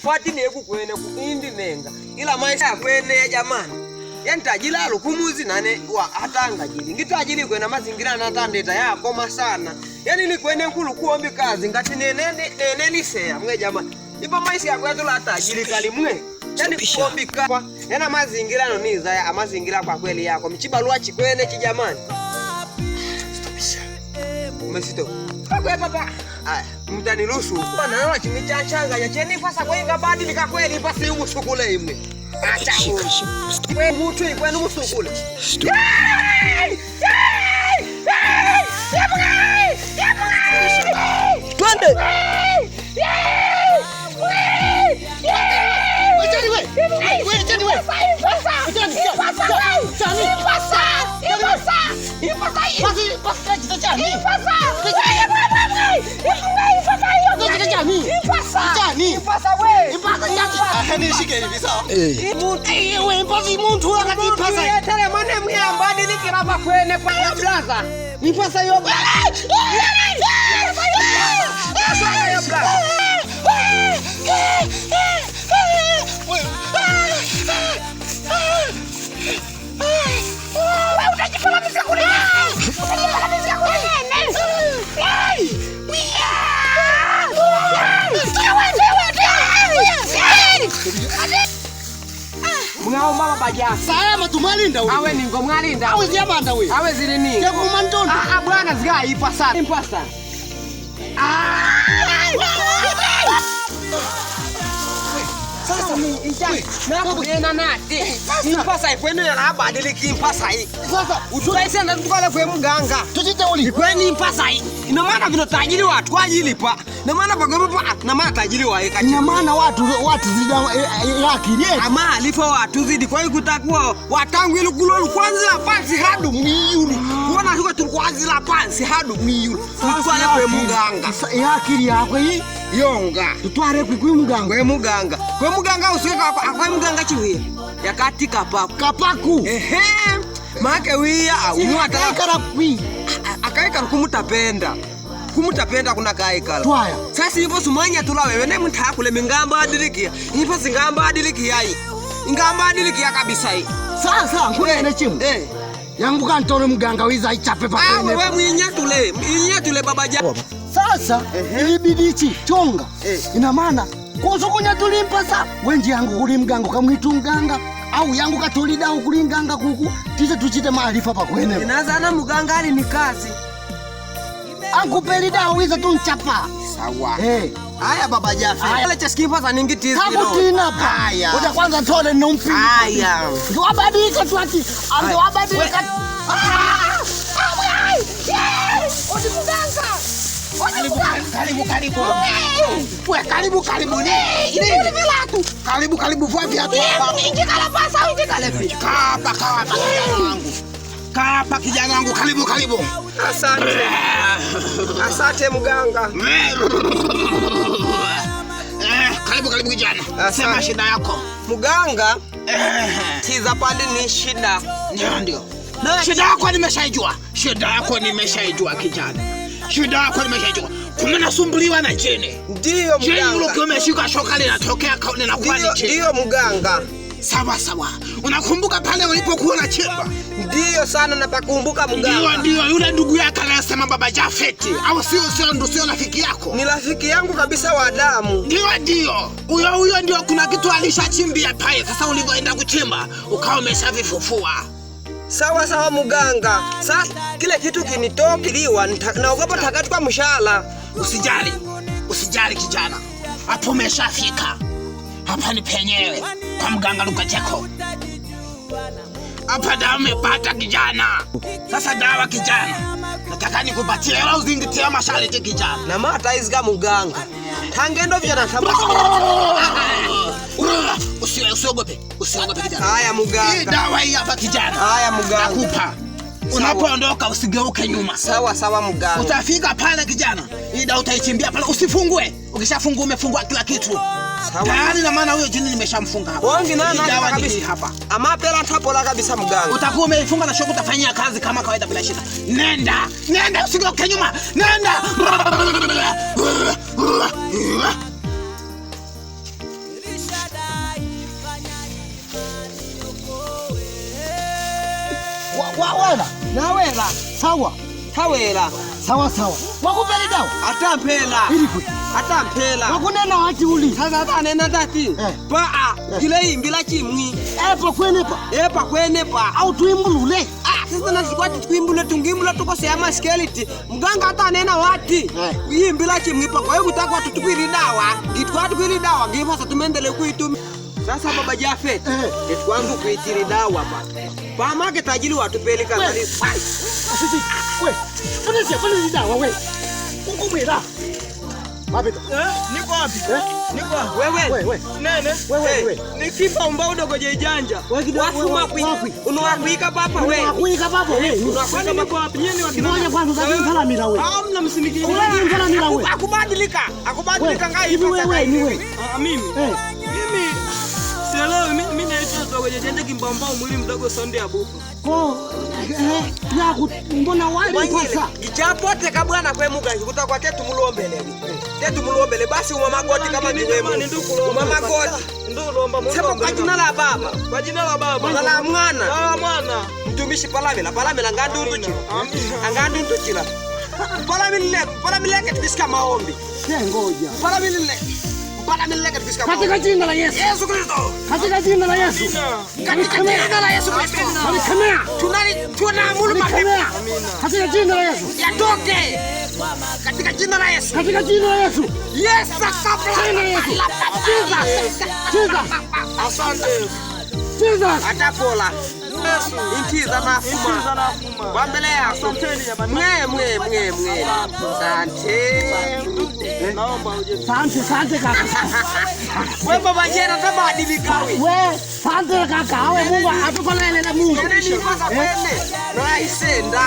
fati neku kwene kuindi nenga ila maisha kwene ya jamani yani tajila lukumuzi nane wa atanga jili ngitajili kwena mazingira natandeta yakoma sana yani ni kwene nkulu kuombi kazi ngati nene lisea mwe jamani ipo maisha yako yatola tajili kalimwe yani kuombi kwa yana mazingira no niza ya mazingira kwa kweli yako mchibalua chikwene kijamani umesito kwa papa aya mtaniruhusu bwana naona chimichachanga ya cheni pasa kwa inga badilika kweli pasi umusukule imwe acha wewe mtu ikwenu musukule twende Mngao mama baja. Salama tumalinda wewe. Awe ningo mwalinda. Awe ziyabanda wewe. Awe zili ningo. Yako mantondo. Bwana ziga ipasa. Impasa. Sasa mimi na nati. Impasa ikwenu ya labadiliki impasa hii. Sasa utulaisa ndo tukale kwa mganga. Tutite uli. Ikweni impasa hii. Ina maana vino tajiri watu kwa ajili pa. Na maana pagopa na maana tajiri wa eka. Ina maana watu zidi yakili. Ama alifa watu zidi kwa hiyo kutakuwa watangu ile kulolu kwanza pansi hadu miyuru. Kuona huko tulikuanza la pansi hadu miyuru. Tutwale kwa mganga. Yakili yako hii yonga. Tutware kwa mganga. Kwa mganga. Kwa mganga usiweka kwa mganga chiwe. Yakati kapaku. Kapaku. Ehe. Make wia umwata karakwi. Akaika kumutapenda. Kumutapenda kuna kaikala. Twaya. Sasa hivyo sumanya tula wewe ne mtakule mingamba adilikia. Hivyo singamba adilikia hii. Ingamba adilikia kabisa hii. Sasa nkule chimu. Yangu kantone mganga wiza ichape pa kwene. Wewe mwinyatule baba ja. Sasa ilibidichi chonga. Ina maana kuzokunya tulimpasa wenji yangu kuli mganga kamwitu mganga au yangu katolida kuli mganga kuku tise tuchite maarifa pa kwene. Inazana mganga ali ni kazi. Angupelida wiza tunchapa. Sawa. Haya baba Jafi. Ile chaskipa za ningi tizi. Tabutina pa. Haya. Ngoja kwanza tole nompi. Haya. Ndio abadilika tu ati. Ndio abadilika. Odi mganga. Karibu. Wewe karibu ni. Ile vilatu. Karibu vua viatu. Ingi kalapasa ingi kalepi. Kapa wangu. Kapa kijana wangu karibu. Asante mganga. Karibu kijana. Sema shida yako. Mganga. Tiza pande ni shida. Ndio. Shida yako nimeshaijua. Kijana. Shida yako nimeshaijua. Kumenasumbuliwa na jini. Ndio mganga. Jini uko umeshika shoka linatokea kauni na kwani jini. Ndio mganga. Sawa. Unakumbuka pale ulipokuwa na chemba? Ndio sana napakumbuka mganga. Ndio yule ndugu yake anasema baba Jafeti. Au sio rafiki yako? Ni rafiki yangu kabisa wa damu. Ndio. Huyo ndio kuna kitu alishachimbia pale. Sasa ulivyoenda kuchimba ukawa umeshavifufua. Sawa mganga. Sasa kile kitu kinitokiliwa naogopa takatwa mshala. Usijali kijana. Hapo umeshafika. Hapa ni penyewe kwa mganga Lukacheko. Hapa dawa umepata kijana. Sasa dawa kijana. Nataka nikupatie au uzingitie masharti kijana. Na mata izga mganga. Tangendo vijana saba. Usiogope kijana. Haya mganga. Hii dawa hii hapa kijana. Haya mganga. Nakupa. Unapoondoka usigeuke nyuma. Sawa mganga. Utafika pale kijana. Hii dawa utaichimbia pale usifungue. Ukishafungua umefungua kila kitu. Tayari na maana huyo jini nimeshamfunga hapa. Wangi nana dawa kabisa hapa. Ama pela tapola kabisa mganga. Utakuwa umeifunga na shoka utafanyia kazi kama kawaida bila shida. Nenda usigeuke nyuma. Nenda. Wawela. Nawela. Sawa. Tawela. Sawa. Wakupeli dawa. Atampela. Ili kuti. Atampela. Wakunena wati uli. Sasa nena tati. Paa. Ile imbila chimwi. Epa kwenepa. Epa kwenepa. Au tuimbulule. Sasa nasikwati twimbule tungimbula tukose ya maskeleti. Mganga hata nena wati. Imbila chimwi pa kwa hiyo kutaka watu tukwili dawa. Gitwatu kwili dawa. Gifa sa tumendele kuitumia. Sasa baba Jafet, kwangu kuitiri dawa pa. Pamake tajiri watupeli kanisa. Asiti, we. Fanya dawa we. Ukumwira. Mapita. Niko wapi? Niko wapi? Wewe. Nene. Wewe. Nikifa umbao dogo jejanja. Wafuma kui. Unawakuika papa we. Unawakuika papa we. Unawakuika papa wapi? Nyeni wakina. Ngoja kwanza utakimtala mila we. Hamna msiniki. Utakimtala mila we. Akubadilika ngai hivi wewe ni wewe. Mimi. Mimi. Sielewi mimi naitwa dogo jejanja kimbambao mwili mdogo sonde ya bufu. Yaku mbona wali pasa? Ichapote kabwana kwe muga kutakuwa tetu muluombele. Tetu muluombele basi umamagoti kama ni wewe. Umamagoti. Ndio lomba Mungu. Sema kwa jina la baba. Kwa jina la baba. La mwana. La mwana. Mtumishi palamela ngandundu chila. Amina. Angandundu chila. Palamela katika maombi. Ngoja. Palamela katika jina la Yesu. Yesu Kristo. Katika jina la Yesu. Katika jina la Yesu Kristo. Tunaamuru mapepo. Katika jina la Yesu. Yatoke. Katika jina la Yesu. Katika jina la Yesu. Yes, kabla. Jesus. Asante. Jesus. Atapola. Intiza na fuma. Wambele yako. Mwe. Asante. Naomba uje. Asante kaka. Wewe baba jana tabadilika wewe. Wewe, asante kaka. Wewe Mungu atukolele na Mungu. Ndio ni kwanza kwende. Raisenda.